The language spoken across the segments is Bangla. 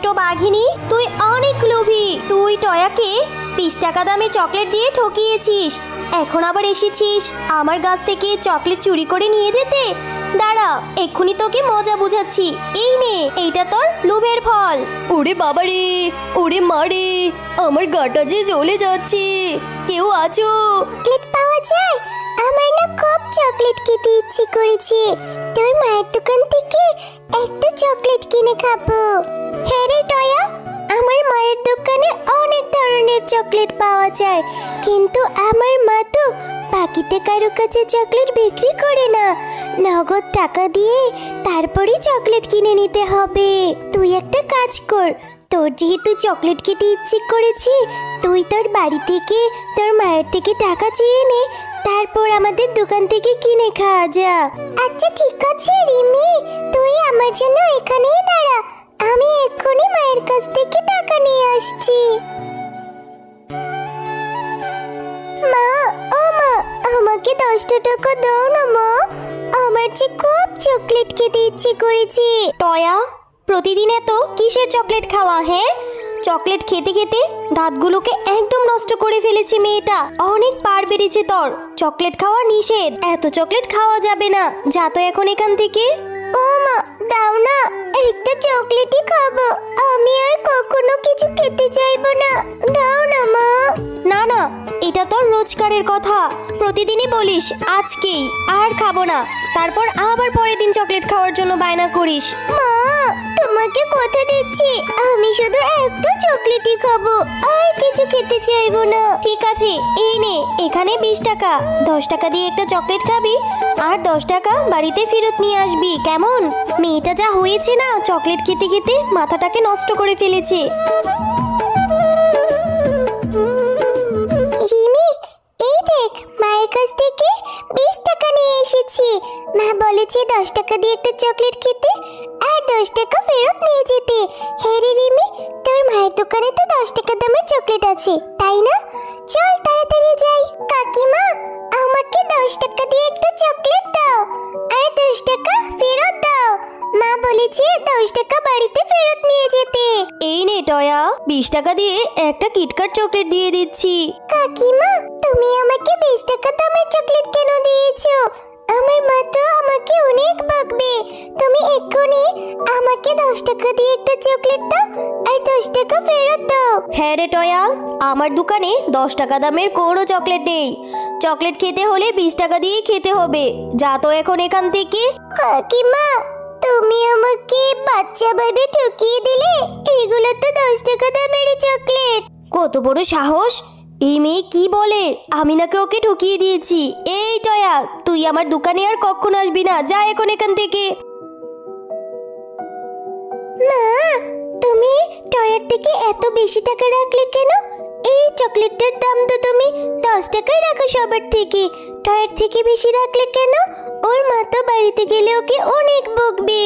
তো বাঘিনী, তুই অনেক লোভী। তুই টয়াকে 20 টাকা দামে চকলেট দিয়ে ঠকিয়েছিস। এখন আবার এসেছিস আমার গাছ থেকে চকলেট চুরি করে নিয়ে যেতে। দাঁড়া, এক্ষুনি তোকে মজা বুঝাচ্ছি। এই নে, এইটা তোর লোভের ফল। ওরে বাবারে, ওরে মারে, আমার গাটা যে জ্বলে যাচ্ছে। কেউ আছো? চকলেট পাওয়া যায়? আমার না খুব চকলেট খেতে ইচ্ছে করেছে। তোর মায়ের দোকান থেকে একটা চকলেট কিনে খাবো। হ্যাঁ রে টয়া, আমার মায়ের দোকানে অনেক ধরনের চকলেট পাওয়া যায়, কিন্তু আমার মা তো বাকিতে কারো কাছে চকলেট বিক্রি করে না। নগদ টাকা দিয়ে তারপরে চকলেট কিনে নিতে হবে। তুই একটা কাজ কর, তোর যেহেতু চকলেট খেতে ইচ্ছে করেছে, তুই তোর বাড়ি থেকে তোর মায়ের থেকে টাকা চেয়ে নে, তারপর আমাদের দোকান থেকে কিনে খাওয়া যা। আচ্ছা ঠিক আছে রিমি, তুই আমার জন্য এখানেই দাঁড়া, আমি এক্ষুনি মায়ের কাছ থেকে টাকা নিয়ে আসছি। মা, ও মা, আমাকে 10টা টাকা দাও না মা, আমার যে খুব চকলেট খেতে ইচ্ছে করেছে। টয়া, প্রতিদিন এত কিসের চকলেট খাওয়া? হ্যাঁ, চকলেট খেতে খেতে দাঁতগুলোকে একদম নষ্ট করে ফেলেছে মেয়েটা। অনেক পার বেড়েছে তোর। চকলেট খাওয়া নিষেধ, এত চকলেট খাওয়া যাবে না। যা তো এখন এখান থেকে। ও মা, দাও না, একটা চকলেটই খাবো, আমি আর কখনো কিছু খেতে চাইবো না, দাও না মা। না না, এটা তোর রোজগারের কথা। প্রতিদিনই বলিস আজকেই আর খাবো না, তারপর আবার পরের দিন চকলেট খাওয়ার জন্য বায়না করিস। মা, তোমাকে কথা দিচ্ছি, আমি শুধু একটা চকলেটই খাবো, আর কিছু খেতে চাইবো না। ঠিক আছে, এই নে, এখানে 20 টাকা। 10 টাকা দিয়ে একটা চকলেট খাবি, আর 10 টাকা বাড়িতে ফেরত নিয়ে আসবি, কেমন? মেয়েটা যা হয়েছে না, চকলেট খেতে খেতে মাথাটাকে নষ্ট করে ফেলেছে। রিমি, এই দেখ, মায়ের কাছ থেকে 20 টাকা নিয়ে এসেছি। মা বলেছে 10 টাকা দিয়ে একটা চকলেট খেতে আর 10 টাকা ফেরত নিয়ে যেতে। হ্যাঁ রে রিমি, তোর মায়ের দোকানে তো 10 টাকা দামের চকলেট আছে, তাই না? চল তাড়াতাড়ি যাই। কাকিমা, আমাকে 10 টাকা দিয়ে একটা চকলেট দাও আর 10 টাকা ফেরত দাও। মা বলেছে 10 টাকা বাড়িতে ফেরত নিয়ে যেতে। এই নে টয়া, 20 টাকা দিয়ে একটা কিটক্যাট চকলেট দিয়ে দিচ্ছি। কাকিমা, তুমি আমাকে 20 টাকা দামের চকলেট কেন দিয়েছো? আমার মা তো আমাকে অনেক বকবে। তুমি এক্ষুনি আমাকে 10 টাকা দিয়ে একটা চকলেট দাও আর 10 টাকা ফেরত দাও। হ্যাঁ রে টয়া, আমার দোকানে 10 টাকা দামের কোনো চকলেট নেই। চকলেট খেতে হলে 20 টাকা দিয়েই খেতে হবে। যা তো এখন এখান থেকে। কাকিমা, তুমি আমাকে বাচ্চা ভাবে ঠকিয়ে দিলে। এগুলো তো 10 টাকা দামের চকলেট। কত বড় সাহস! এই মেয়ে কি বলে? আমি নাকি ওকে ঠকিয়ে দিয়েছি? এই টয়া, তুই আমার দোকানে আর কখনো আসবি না, যা এখন এখান থেকে। মা, তুমি টয়ার থেকে এত বেশি টাকা রাখলে কেন? এই চকলেটটার দাম তো তুমি 10 টাকায় রাখো সবার থেকে, টয়ার থেকে বেশি রাখলে কেন? ওর মা তো বাড়িতে গেলে ওকে অনেক বকবে।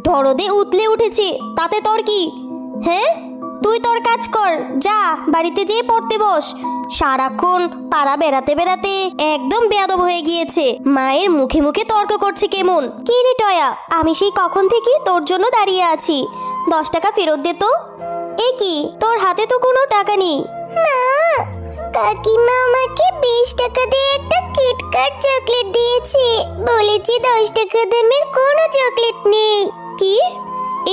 দরদে উতলে উঠেছে, তাতে তোর কি? হ্যাঁ, তুই তোর কাজ কর, যা বাড়িতে যেয়ে পড়তে বস। সারাক্ষণ পাড়া বেড়াতে বেড়াতে একদম বেয়াদব হয়ে গিয়েছে। মায়ের মুখে মুখে তর্ক করছে কেমন। কি রে টয়া, আমি সেই কখন থেকে তোর জন্য দাঁড়িয়ে আছি। 10 টাকা ফেরত দে তো। এ কি, তোর হাতে তো কোনো টাকা নেই। মা, কাকিমা আমাকে 20 টাকা দিয়ে একটা কিটক্যাট চকলেট দিয়েছে, বলেছে 10 টাকা দামের কোনো চকলেট নেই। কি?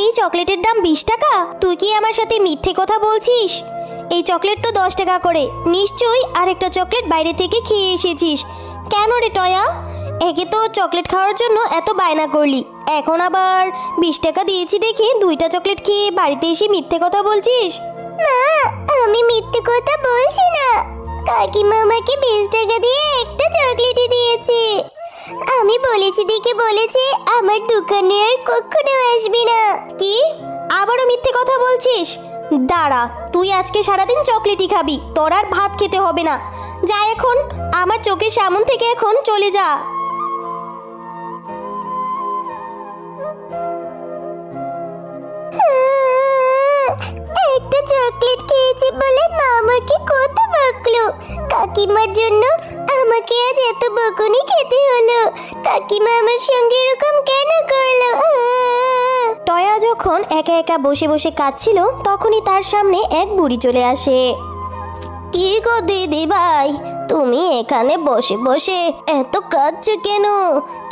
এই চকলেটের দাম 20 টাকা? তুই কি আমার সাথে মিথ্যে কথা বলছিস? এই চকলেট তো 10 টাকা করে। নিশ্চয়ই আরেকটা চকলেট বাইরে থেকে খেয়ে এসেছিস। কেন রে টয়া? একে তো চকলেট খাওয়ার জন্য এত বায়না করলি, এখন আবার 20 টাকা দিয়েছি দেখে 2টা চকলেট খেয়ে বাড়িতে এসে মিথ্যে কথা বলছিস? মা, আমি মিথ্যে কথা বলছি না। কাকিমা আমাকে 20 টাকা দিয়ে একটা চকলেটই দিয়েছে। আমি বলেছি দেখে বলেছে আমার দোকানে আর কখনো আসবি না। কি? আবারও মিথ্যে কথা বলছিস? দাঁড়া, তুই আজকে সারাদিন চকলেটই খাবি, তোর আর ভাত খেতে হবে না। যা এখন, আমার চোখের সামন থেকে এখন চলে যা। একটা চকলেট খেয়েছি বলে মা আমাকে কত বকলো। কাকিমার জন্য আমাকে আজ এত বকুনি খেতে হলো। কাকিমা আমার সঙ্গে এরকম কেন করলো? টয়া যখন একা একা বসে বসে কাঁদছিল তখনই তার সামনে এক বুড়ি চলে আসে। কি গো দিদি ভাই, তুমি এখানে বসে বসে এত কাঁদছো কেন?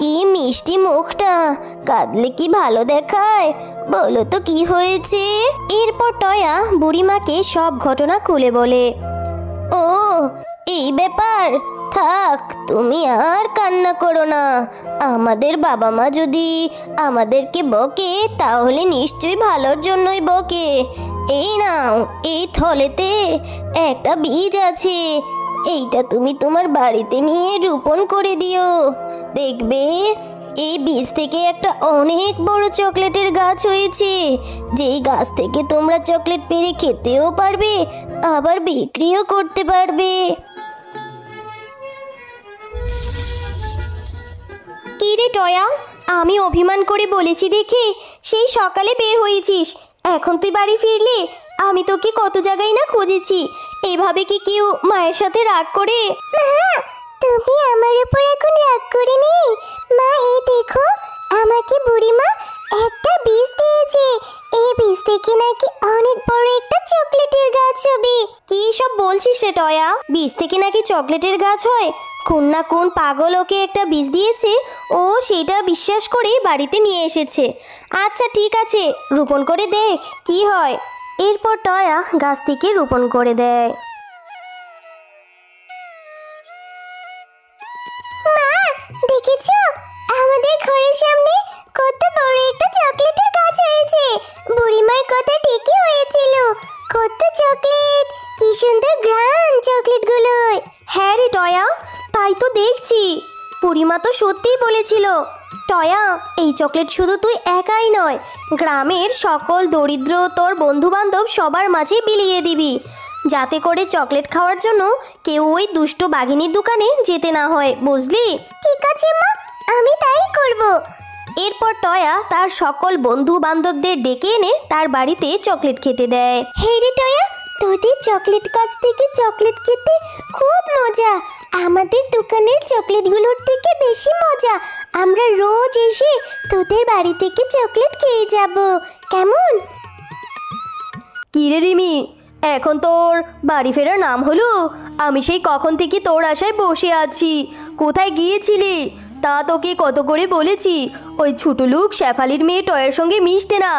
কি মিষ্টি মুখটা, কাঁদলে কি ভালো দেখায়? বলো তো কি হয়েছে? এরপর টয়া বুড়িমাকে সব ঘটনা খুলে বলে। ও এই ব্যাপার, থাক তুমি আর কান্না করো না। আমাদের বাবা মা যদি আমাদেরকে বকে তাহলে নিশ্চয়ই ভালোর জন্যই বকে। এই নাও, এই থলেতে একটা বীজ আছে, এইটা তুমি তোমার বাড়িতে নিয়ে রোপণ করে দিও। দেখবে এই বীজ থেকে একটা অনেক বড় চকলেটের গাছ হয়েছে, যেই গাছ থেকে তোমরা চকলেট পেড়ে খেতেও পারবে আবার বিক্রিও করতে পারবে। কি রে টয়া, আমি অভিমান করে বলেছি দেখে সেই সকালে বের হয়েছিস, এখন তুই বাড়ি ফিরলি? আমি তোকে কত জায়গায় না খুঁজেছি। এভাবে কি কেউ মায়ের সাথে রাগ করে? মা, তুমি আমার উপর এখন রাগ করে নেই। মা, এই দেখো, আমাকে বুড়িমা একটা বীজ দিয়েছে। এই বীজ থেকে নাকি অনেক বড় একটা চকলেটের গাছ হবে। কি সব বলছিস রে টয়া? বীজ থেকে নাকি চকলেটের গাছ হয়? কোন না কোন পাগল ওকে একটা বীজ দিয়েছে, ও সেটা বিশ্বাস করে বাড়িতে নিয়ে এসেছে। আচ্ছা ঠিক আছে, রোপণ করে দেখ কি হয়। এরপর টয়া গাছটিকে রোপণ করে দেয়। মা, দেখেছো আমাদের ঘরের সামনে কত বড় একটা চকলেটের গাছ হয়েছে? বুড়িমার কথা ঠিকই হয়েছিল, কত চকলেট, কি সুন্দর ঘ্রাণ চকলেটগুলোর। হ্যাঁ রে টয়া, তাই তো দেখছি, বুড়িমা তো সত্যিই বলেছিল। টয়া, এই চকলেট শুধু তুই একাই নয়, গ্রামের সকল দরিদ্র তোর বন্ধু বান্ধব সবার মাঝে বিলিয়ে দিবি, যাতে করে চকলেট খাওয়ার জন্য কেউ ওই দুষ্ট বাঘিনীর দোকানে যেতে না হয়, বুঝলি? ঠিক আছে মা, আমি তাই করব। এরপর টয়া তার সকল বন্ধু বান্ধবদের ডেকে এনে তার বাড়িতে চকলেট খেতে দেয়। হে রে টয়া, তোদের চকলেট গাছ থেকে চকলেট খেতে খুব মজা। আমাদের দোকানের চকলেটগুলোর থেকে বেশি মজা। আমরা রোজ এসে তোদের বাড়ি থেকে চকলেট খেয়ে যাব, কেমন? কি রে রিমি, এখন তোর বাড়ি ফেরার নাম হলো? আমি সেই কখন থেকে তোর আশায় বসে আছি। কোথায় গিয়েছিলি? তা তোকে কত করে বলেছি ওই ছোট লোক শেফালির মেয়ে টয়ের সঙ্গে মিশতে না,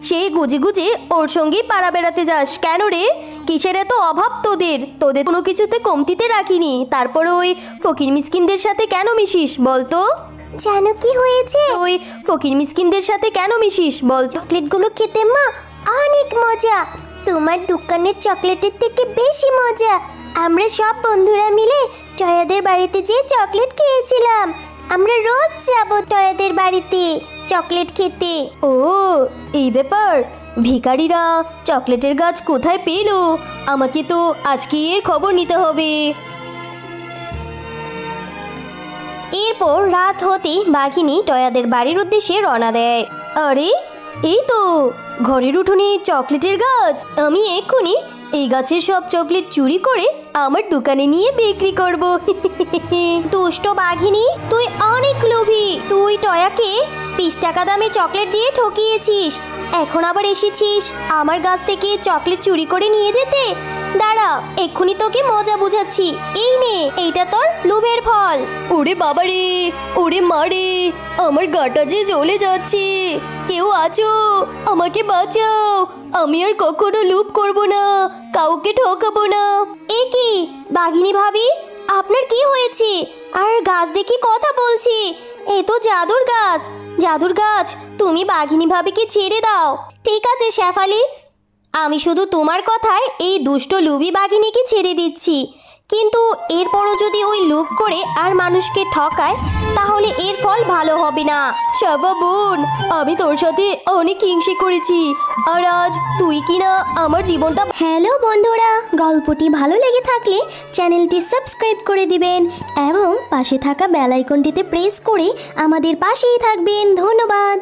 সেই গুজে গুজে ওর সঙ্গেই পাড়া বেড়াতে যাস কেন রে? কিসের এত অভাব তোদের? তোদের কোনো কিছুতে কমতিতে রাখিনি, তারপর ওই ফকির মিসকিনদের সাথে কেন মিশিস বলতো? জানো কি হয়েছে? ওই ফকির মিসকিনদের সাথে কেন মিশিস বলতো? চকলেটগুলো খেতে মা অনেক মজা, তোমার দোকানের চকলেটের থেকে বেশি মজা। আমরা সব বন্ধুরা মিলে টয়াদের বাড়িতে যেয়ে চকলেট খেয়েছিলাম। আমরা রোজ যাব টয়াদের বাড়িতে চকলেট খেতে। ও এই ব্যাপার, ভিখারিরা চকলেটের গাছ কোথায় পেল? আমাকে তো আজকে এর খবর নিতে হবে। এরপর রাত হতেই বাঘিনী টয়াদের বাড়ির উদ্দেশ্যে রওনা দেয়। আরে এই তো ঘরের উঠোনে চকলেটের গাছ, আমি এক্ষুনি এই গাছের সব চকলেট চুরি করে আমার দোকানে নিয়ে বিক্রি করব। দুষ্ট বাঘিনী, তুই অনেক লোভী। তুই টয়াকে 20 টাকা দামে চকলেট দিয়ে ঠকিয়েছিস, এখন আবার এসেছিস আমার গাছ থেকে চকলেট চুরি করে নিয়ে যেতে। দাঁড়া, এক্ষুনি তোকে মজা বুঝাচ্ছি। এই নে, এইটা তোর লোভের ফল। ওরে বাবারে, ওরে মারে, আমার গাটা যে জ্বলে যাচ্ছে। কেউ আছো? আমাকে বাঁচাও, আমি আর কখনো লোভ করব না, কাউকে ঠকাবো না। এ কি বাঘিনী ভাবি, আপনার কি হয়েছে? আর গাছ দেখি কথা বলছি, এ তো জাদুর গাছ। জাদুর গাছ, তুমি বাঘিনী ভাবিকে ছেড়ে দাও। ঠিক আছে শেফালি, আমি শুধু তোমার কথায় এই দুষ্ট লুবি বাঘিনীকে ছেড়ে দিচ্ছি, কিন্তু এরপরও যদি ওই লোভ করে আর মানুষকে ঠকায় তাহলে এর ফল ভালো হবে না। শাবা বোন, আমি তোর সাথে অনেক হিংসে করেছি, আর আজ তুই কিনা আমার জীবনটা। হ্যালো বন্ধুরা, গল্পটি ভালো লেগে থাকলে চ্যানেলটি সাবস্ক্রাইব করে দিবেন এবং পাশে থাকা বেল আইকনটিতে প্রেস করে আমাদের পাশেই থাকবেন। ধন্যবাদ।